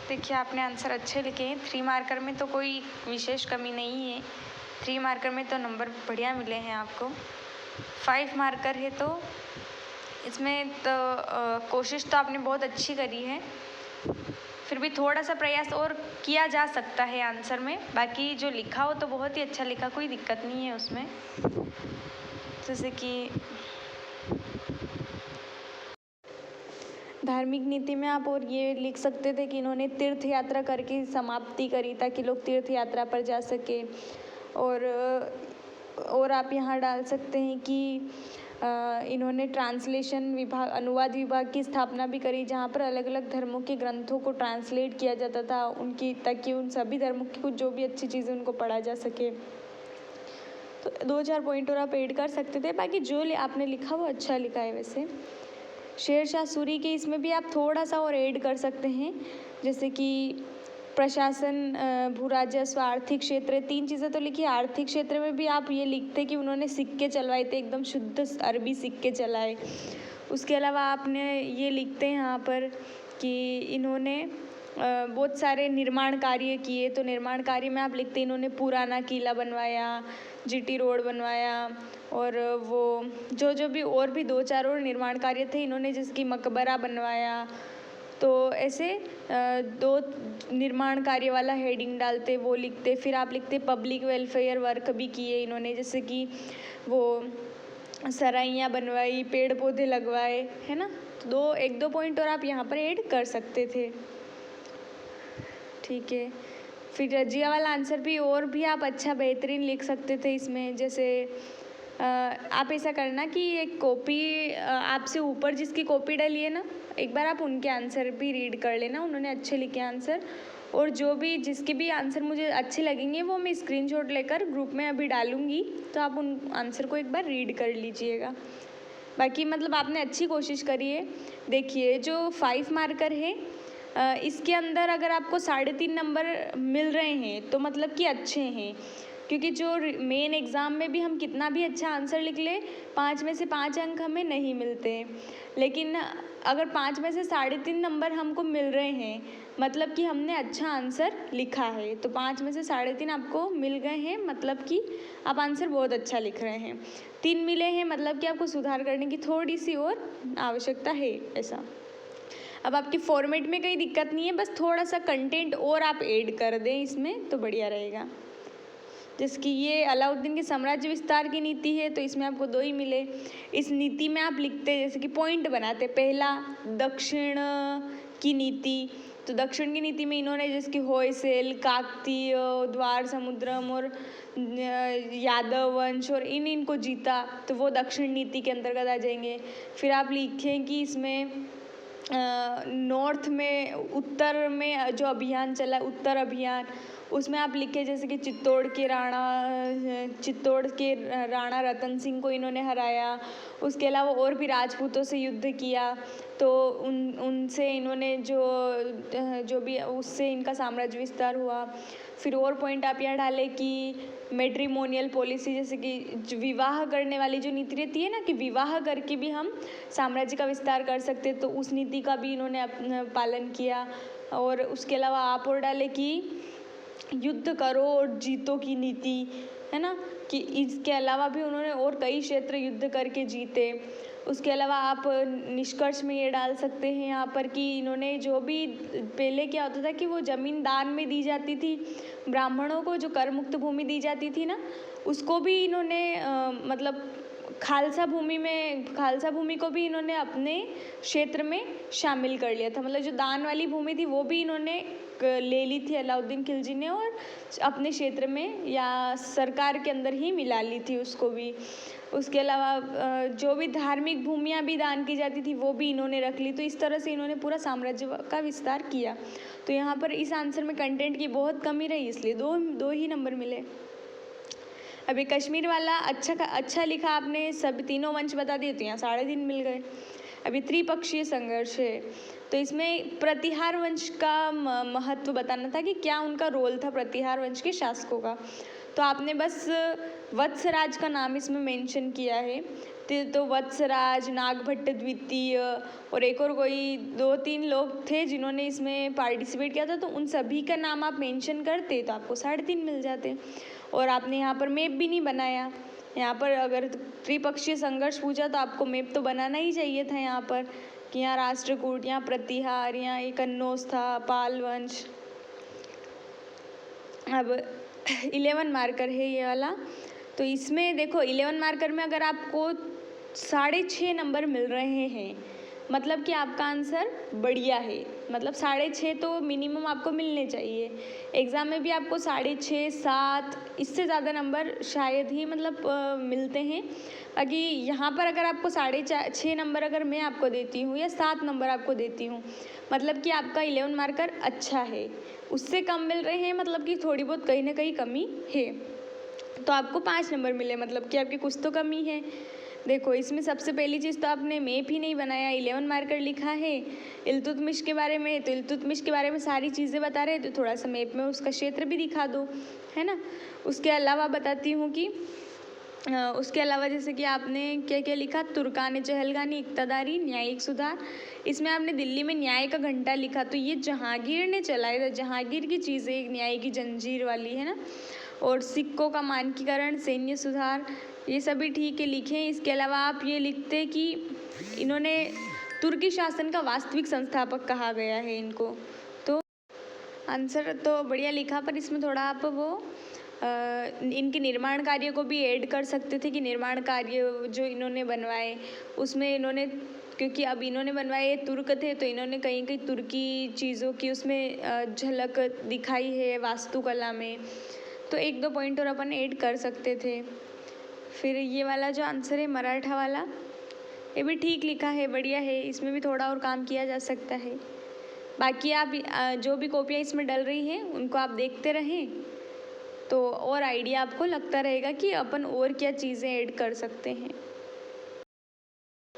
देखिए, आपने आंसर अच्छे लिखे हैं। 3 मार्कर में तो कोई विशेष कमी नहीं है। 3 मार्कर में तो नंबर बढ़िया मिले हैं आपको। 5 मार्कर है तो इसमें तो कोशिश तो आपने बहुत अच्छी करी है। फिर भी थोड़ा सा प्रयास और किया जा सकता है आंसर में। बाकी जो लिखा हो तो बहुत ही अच्छा लिखा, कोई दिक्कत नहीं है उसमें। जैसे कि धार्मिक नीति में आप और ये लिख सकते थे कि इन्होंने तीर्थ यात्रा करके समाप्ति करी ताकि लोग तीर्थ यात्रा पर जा सके। और आप यहाँ डाल सकते हैं कि इन्होंने ट्रांसलेशन विभाग, अनुवाद विभाग की स्थापना भी करी, जहाँ पर अलग अलग धर्मों के ग्रंथों को ट्रांसलेट किया जाता था उनकी, ताकि उन सभी धर्मों की कुछ जो भी अच्छी चीज़ें उनको पढ़ा जा सके। तो 2-4 पॉइंट और आप ऐड कर सकते थे। बाकी जो आपने लिखा वो अच्छा लिखा है। वैसे शेरशाह सूरी के इसमें भी आप थोड़ा सा और ऐड कर सकते हैं, जैसे कि प्रशासन, भू राजस्व, आर्थिक क्षेत्र, 3 चीज़ें तो लिखी। आर्थिक क्षेत्र में भी आप ये लिखते कि उन्होंने सिक्के चलवाए थे, एकदम शुद्ध अरबी सिक्के चलाए। उसके अलावा आपने ये लिखते हैं यहाँ पर कि इन्होंने बहुत सारे निर्माण कार्य किए। तो निर्माण कार्य में आप लिखते इन्होंने पुराना किला बनवाया, जीटी रोड बनवाया, और वो जो भी और भी 2-4 और निर्माण कार्य थे इन्होंने, जिसकी मकबरा बनवाया। तो ऐसे 2 निर्माण कार्य वाला हेडिंग डालते, वो लिखते। फिर आप लिखते पब्लिक वेलफेयर वर्क भी किए इन्होंने, जैसे कि वो सराइयाँ बनवाई, पेड़ पौधे लगवाए, है ना। तो 1-2 पॉइंट और आप यहाँ पर ऐड कर सकते थे। ठीक है। फिर रजिया वाला आंसर भी और भी आप अच्छा बेहतरीन लिख सकते थे इसमें। जैसे आप ऐसा करना कि एक कॉपी आपसे ऊपर जिसकी कॉपी डली है ना, एक बार आप उनके आंसर भी रीड कर लेना, उन्होंने अच्छे लिखे आंसर। और जो भी जिसके भी आंसर मुझे अच्छे लगेंगे वो मैं स्क्रीनशॉट लेकर ग्रुप में अभी डालूँगी, तो आप उन आंसर को एक बार रीड कर लीजिएगा। बाकी मतलब आपने अच्छी कोशिश करी है। देखिए, जो 5 मार्कर है इसके अंदर अगर आपको 3.5 नंबर मिल रहे हैं तो मतलब कि अच्छे हैं, क्योंकि जो मेन एग्ज़ाम में भी हम कितना भी अच्छा आंसर लिख ले, 5 में से 5 अंक हमें नहीं मिलते। लेकिन अगर 5 में से 3.5 नंबर हमको मिल रहे हैं, मतलब कि हमने अच्छा आंसर लिखा है, तो 5 में से 3.5 आपको मिल गए हैं, मतलब कि आप आंसर बहुत अच्छा लिख रहे हैं। 3 मिले हैं, मतलब कि आपको सुधार करने की थोड़ी सी और आवश्यकता है। ऐसा अब आपकी फॉर्मेट में कोई दिक्कत नहीं है, बस थोड़ा सा कंटेंट और आप ऐड कर दें इसमें तो बढ़िया रहेगा। जैसे कि ये अलाउद्दीन के साम्राज्य विस्तार की नीति है, तो इसमें आपको 2 ही मिले। इस नीति में आप लिखते जैसे कि पॉइंट बनाते, पहला दक्षिण की नीति। तो दक्षिण की नीति में इन्होंने जैसे कि होयसेल, काकतीय, द्वार समुद्रम और यादव वंश और इनको जीता, तो वो दक्षिण नीति के अंतर्गत आ जाएंगे। फिर आप लिखें कि इसमें नॉर्थ में, उत्तर में जो अभियान चला, उत्तर अभियान, उसमें आप लिखे जैसे कि चित्तौड़ के राणा रतन सिंह को इन्होंने हराया। उसके अलावा और भी राजपूतों से युद्ध किया, तो उनसे इन्होंने जो भी उससे इनका साम्राज्य विस्तार हुआ। फिर और पॉइंट आप यहाँ डालें कि मैट्रिमोनियल पॉलिसी, जैसे कि विवाह करने वाली जो नीति रहती है ना, कि विवाह करके भी हम साम्राज्य का विस्तार कर सकते, तो उस नीति का भी इन्होंने पालन किया। और उसके अलावा आप और डालें कि युद्ध करो और जीतो की नीति, है ना, कि इसके अलावा भी उन्होंने और कई क्षेत्र युद्ध करके जीते। उसके अलावा आप निष्कर्ष में ये डाल सकते हैं यहाँ पर कि इन्होंने जो भी, पहले क्या होता था कि वो ज़मीन दान में दी जाती थी ब्राह्मणों को, जो कर मुक्त भूमि दी जाती थी ना, उसको भी इन्होंने मतलब खालसा भूमि को भी इन्होंने अपने क्षेत्र में शामिल कर लिया था। मतलब जो दान वाली भूमि थी वो भी इन्होंने ले ली थी अलाउद्दीन खिलजी ने, और अपने क्षेत्र में या सरकार के अंदर ही मिला ली थी उसको भी। उसके अलावा जो भी धार्मिक भूमियाँ भी दान की जाती थी वो भी इन्होंने रख ली। तो इस तरह से इन्होंने पूरा साम्राज्य का विस्तार किया। तो यहाँ पर इस आंसर में कंटेंट की बहुत कमी रही, इसलिए दो ही नंबर मिले। अभी कश्मीर वाला अच्छा लिखा आपने, सब तीनों वंश बता दिए, तो यहाँ 3.5 मिल गए। अभी त्रिपक्षीय संघर्ष है, तो इसमें प्रतिहार वंश का महत्व बताना था कि क्या उनका रोल था प्रतिहार वंश के शासकों का। तो आपने बस वत्सराज का नाम इसमें मेंशन किया है। तो वत्सराज, नागभट्ट द्वितीय और एक और कोई 2-3 लोग थे जिन्होंने इसमें पार्टिसिपेट किया था, तो उन सभी का नाम आप मेंशन करते तो आपको 3.5 मिल जाते। और आपने यहाँ पर मैप भी नहीं बनाया। यहाँ पर अगर त्रिपक्षीय संघर्ष पूछा तो आपको मैप तो बनाना ही चाहिए था यहाँ पर, कि यहाँ राष्ट्रकूट, यहाँ प्रतिहार, यहाँ एक कन्नौज था, पाल वंश। अब 11 मार्कर है ये वाला। तो इसमें देखो 11 मार्कर में अगर आपको 6.5 नंबर मिल रहे हैं, मतलब कि आपका आंसर बढ़िया है। मतलब 6.5 तो मिनिमम आपको मिलने चाहिए। एग्ज़ाम में भी आपको 6.5, 7 इससे ज़्यादा नंबर शायद ही मतलब मिलते हैं। बाकी यहाँ पर अगर आपको 6.5 नंबर अगर मैं आपको देती हूँ या 7 नंबर आपको देती हूँ, मतलब कि आपका 11 मार्कर अच्छा है। उससे कम मिल रहे हैं मतलब कि थोड़ी बहुत कहीं ना कहीं कमी है। तो आपको 5 नंबर मिले, मतलब कि आपकी कुछ तो कमी है। देखो इसमें सबसे पहली चीज़ तो आपने मैप ही नहीं बनाया। 11 मार्कर लिखा है इल्तुतमिश के बारे में, तो इल्तुतमिश के बारे में सारी चीज़ें बता रहे हैं, तो थोड़ा सा मैप में उसका क्षेत्र भी दिखा दो, है ना। उसके अलावा बताती हूँ कि उसके अलावा जैसे कि आपने क्या क्या लिखा, तुर्कान चहलगानी, इक़्तिदारी, न्यायिक सुधार। इसमें आपने दिल्ली में न्याय का घंटा लिखा, तो ये जहांगीर ने चलाया था। जहांगीर की चीज़ें न्याय की जंजीर वाली, है ना। और सिक्कों का मानकीकरण, सैन्य सुधार, ये सभी ठीक है लिखे हैं। इसके अलावा आप ये लिखते कि इन्होंने तुर्की शासन का वास्तविक संस्थापक कहा गया है इनको। तो आंसर तो बढ़िया लिखा, पर इसमें थोड़ा आप वो इनके निर्माण कार्य को भी ऐड कर सकते थे, कि निर्माण कार्य जो इन्होंने बनवाए उसमें इन्होंने, क्योंकि अब इन्होंने बनवाए तुर्क थे, तो इन्होंने कहीं कहीं तुर्की चीज़ों की उसमें झलक दिखाई है वास्तुकला में। तो 1-2 पॉइंट और अपन ऐड कर सकते थे। फिर ये वाला जो आंसर है मराठा वाला, ये भी ठीक लिखा है, बढ़िया है। इसमें भी थोड़ा और काम किया जा सकता है। बाकी आप जो भी कॉपियाँ इसमें डल रही हैं उनको आप देखते रहें, तो और आइडिया आपको लगता रहेगा कि अपन और क्या चीज़ें ऐड कर सकते हैं।